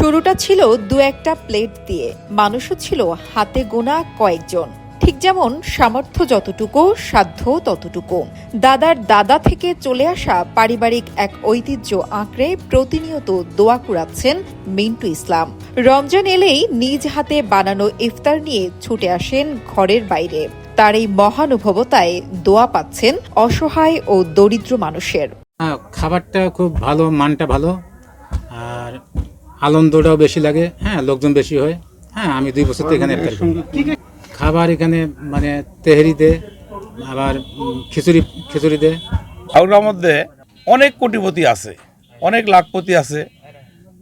শুরুটা ছিল দু একটা প্লেট দিয়ে, মানুষও ছিল হাতে গোনা কয়েকজন। ঠিক যেমন সামর্থ্য যতটুকু, সাধ্য ততটুকু। দাদার দাদা থেকে চলে আসা পারিবারিক এক ঐতিহ্য আঁকড়ে প্রতিনিয়ত দোয়া কুড়াচ্ছেন মিন্টু ইসলাম। রমজান এলেই নিজ হাতে বানানো ইফতার নিয়ে ছুটে আসেন ঘরের বাইরে। তার এই মহানুভবতায় দোয়া পাচ্ছেন অসহায় ও দরিদ্র মানুষের। খাবারটা খুব ভালো, মানটা ভালো, আর আনন্দটাও বেশি লাগে। লোকজন বেশি হয়। আমি 2 বছর তো এখানে খাবার এখানে মানে তেহারি দে, আবার খিচুড়ি দে। হাওড়ার মধ্যে অনেক কোটিপতি আছে, অনেক লাখপতি আছে,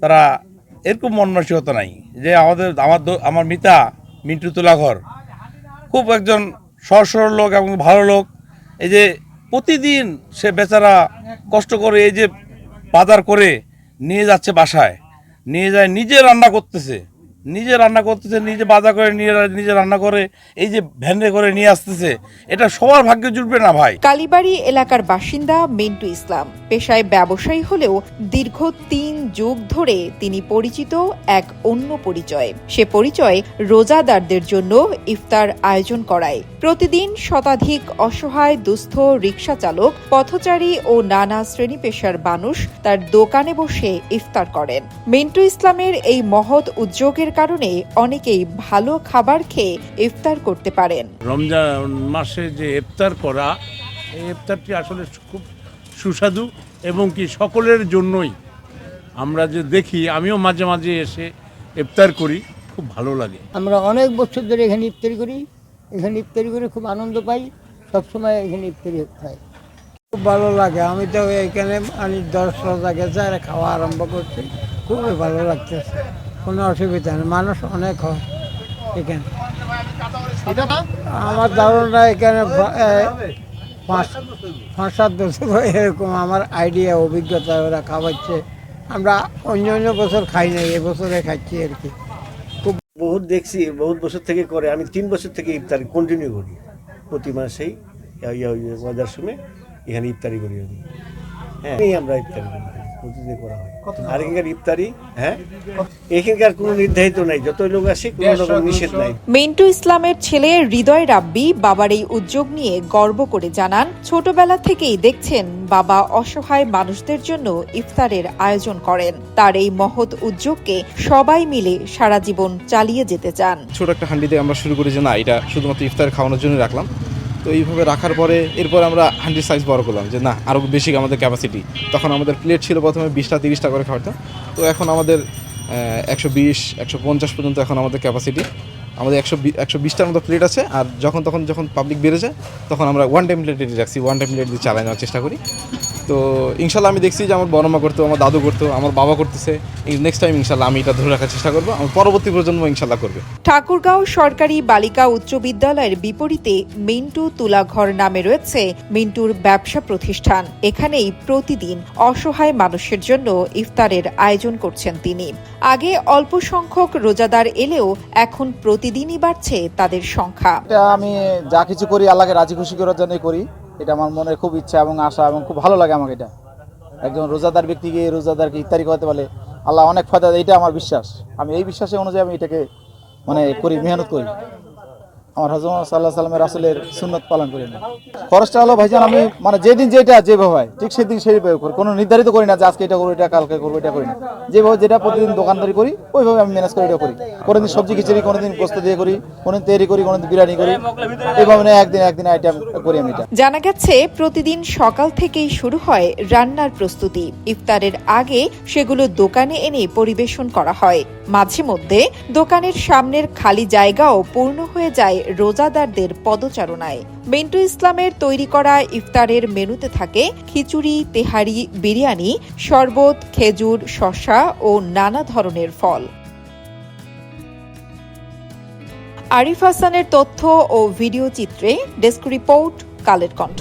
তারা এরকম মন মানসিকতা নাই যে আমার মিতা মিন্টু তুলাঘর খুব একজন সহজ সরল লোক এবং ভালো লোক। এই যে প্রতিদিন সে বেচারা কষ্ট করে এই যে বাজার করে নিয়ে যাচ্ছে, বাসায় নিয়ে যায়, নিজে রান্না করতেছে, নিজে বাজার করে নিজে রান্না করে এই যে ভ্যানে করে নিয়ে আসতেছে। এটা সবার ভাগ্যে জুটবে না ভাই। কালীবাড়ি এলাকার বাসিন্দা মিন্টু ইসলাম পেশায় ব্যবসায়ী হলেও দীর্ঘ 3 যুগ ধরে তিনি পরিচিত এক অন্য পরিচয়। সে পরিচয় রোজাদারদের জন্য ইফতার আয়োজন করায়। প্রতিদিন শতাধিক অসহায়, দুস্থ, রিকশা চালক, পথচারী ও নানা শ্রেণী পেশার মানুষ তার দোকানে বসে ইফতার করেন। মিন্টু ইসলামের এই মহৎ উদ্যোগের কারণে অনেকেই ভালো খাবার খেয়ে ইফতার করতে পারেন। রমজান মাসে যে ইফতার করা, এই ইফতারটি আসলে খুব সুস্বাদু এবং কি সকলের জন্যই। আমরা যে দেখি, আমিও মাঝে মাঝে এসে ইফতার করি, খুব ভালো লাগে। আমরা অনেক বছর ধরে এখানে ইফতারি করি, করে খুব আনন্দ পাই, সবসময় এখানে ইফতারি খাই, খুব ভালো লাগে। আমি তো এখানে 10 রোজা গেছে আর খাওয়া আরম্ভ করছি, খুবই ভালো লাগতেছে, কোনো অসুবিধা নেই, মানুষ অনেক হয় এখানে। আমার ধারণা এখানে 5-7 বছর এরকম আমার আইডিয়া, অভিজ্ঞতা, ওরা খাওয়াচ্ছে। আমরা অন্য বছর খাই নাই, এবছরে খাচ্ছি আর কি। খুব বহুত দেখছি, বহুত বছর থেকে করে। আমি 3 বছর থেকে ইফতারি কন্টিনিউ করি, প্রতি মাসেই বাজার সময় এখানে ইফতারি করি আমি। আমরা ইফতারি করি, প্রতিদিন করা হয়। আর এখানকার ইফতারি এখানকার কোনো নির্ধারিত নাই, যত লোক আসে কোনো রকম নিষেধ নাই। মিন্টু ইসলামের ছেলে হৃদয় রাব্বি বাবার এই উদ্যোগ নিয়ে গর্ব করে জানান, ছোটবেলা থেকেই দেখছেন বাবা অসহায় মানুষদের জন্য ইফতারের আয়োজন করেন। তার এই মহৎ উদ্যোগকে সবাই মিলে সারা জীবন চালিয়ে যেতে চান। ছোট একটা হান্ডিতে আমরা শুরু করি যে না, এটা শুধুমাত্র ইফতার খাওয়ানোর জন্য রাখলাম। তো এইভাবে রাখার পরে এরপর আমরা হান্ডির সাইজ বড় করলাম যে না, আরও বেশি আমাদের ক্যাপাসিটি। তখন আমাদের প্লেট ছিল প্রথমে 20টা 30টা করে খাওয়াতাম, তো এখন আমাদের 120-150 পর্যন্ত এখন আমাদের ক্যাপাসিটি। আমাদের 120টার মতো প্লেট আছে। আর যখন পাবলিক বেড়ে যায় তখন আমরা 1 টাইম প্লেট রেডি রাখছি, 1 টাইম প্লেট দিয়ে চালাই নেওয়ার চেষ্টা করি। তো ইনশাল্লাহ আমি দেখছি যে আমার বড় মা করতো, আমার দাদু করতো, আমার বাবা করতেছে। নেক্সট টাইম ইনশাল্লাহ আমি এটা ধরে রাখার চেষ্টা করবো, আমার পরবর্তী প্রজন্ম ইনশাল্লাহ করবে। ঠাকুরগাঁও সরকারি বালিকা উচ্চ বিদ্যালয়ের বিপরীতে মিন্টু তুলাঘর নামে রয়েছে মিন্টুর ব্যবসা প্রতিষ্ঠান। এখানেই প্রতিদিন অসহায় মানুষের জন্য ইফতারের আয়োজন করছেন তিনি। আগে অল্প সংখ্যক রোজাদার এলেও এখন প্রতিদিনই বাড়ছে তাদের সংখ্যা। আমি যা কিছু করি আল্লাহকে রাজি খুশি করার জন্যই করি। এটা আমার মনের খুব ইচ্ছা এবং আশা, এবং খুব ভালো লাগে আমাকে। এটা একজন রোজাদার ব্যক্তিকে, রোজাদারকে ইফতারি করতে পারলে আল্লাহ অনেক ফায়দা দেয়, এটা আমার বিশ্বাস। আমি এই বিশ্বাসের অনুযায়ী আমি এটাকে করি, মেহনত করি। আমার হযরত মুহাম্মদ সাল্লাল্লাহু আলাইহি ওয়াসাল্লামের রাসূলের সুন্নাত পালন করি না। খরচটা হলো ভাইজান, আমি যেদিন যেভাবে হয় ঠিক সেদিন সেইভাবে করি, কোনো নির্ধারিত করি না যে আজকে এটা করবো, এটা কালকে করবো, এটা করি না। যেভাবে যেটা প্রতিদিন দোকানদারি করি ওইভাবে আমি ম্যানেজ করে এটা করি। কোনোদিন সবজি খিচুড়ি, কোনোদিন গোস্ত দিয়ে করি, কোনোদিন তৈরি করি, কোনোদিন বিরিয়ানি করি, এইভাবে একদিন আইটেম করি আমি। এটা জানা গেছে প্রতিদিন সকাল থেকেই শুরু হয় রান্নার প্রস্তুতি। ইফতারের আগে সেগুলো দোকানে এনে পরিবেশন করা হয়। মাঝে মধ্যে দোকানের সামনের খালি জায়গাও পূর্ণ হয়ে যায় রোজাদারদের পদচারণায়। মিন্টু ইসলামের তৈরি করা ইফতারের মেনুতে থাকে খিচুড়ি, তেহারি, বিরিয়ানি, শরবত, খেজুর, শসা ও নানা ধরনের ফল। আরিফ হাসানের তথ্য ও ভিডিও চিত্রে ডেস্ক রিপোর্ট, কালের কণ্ঠ।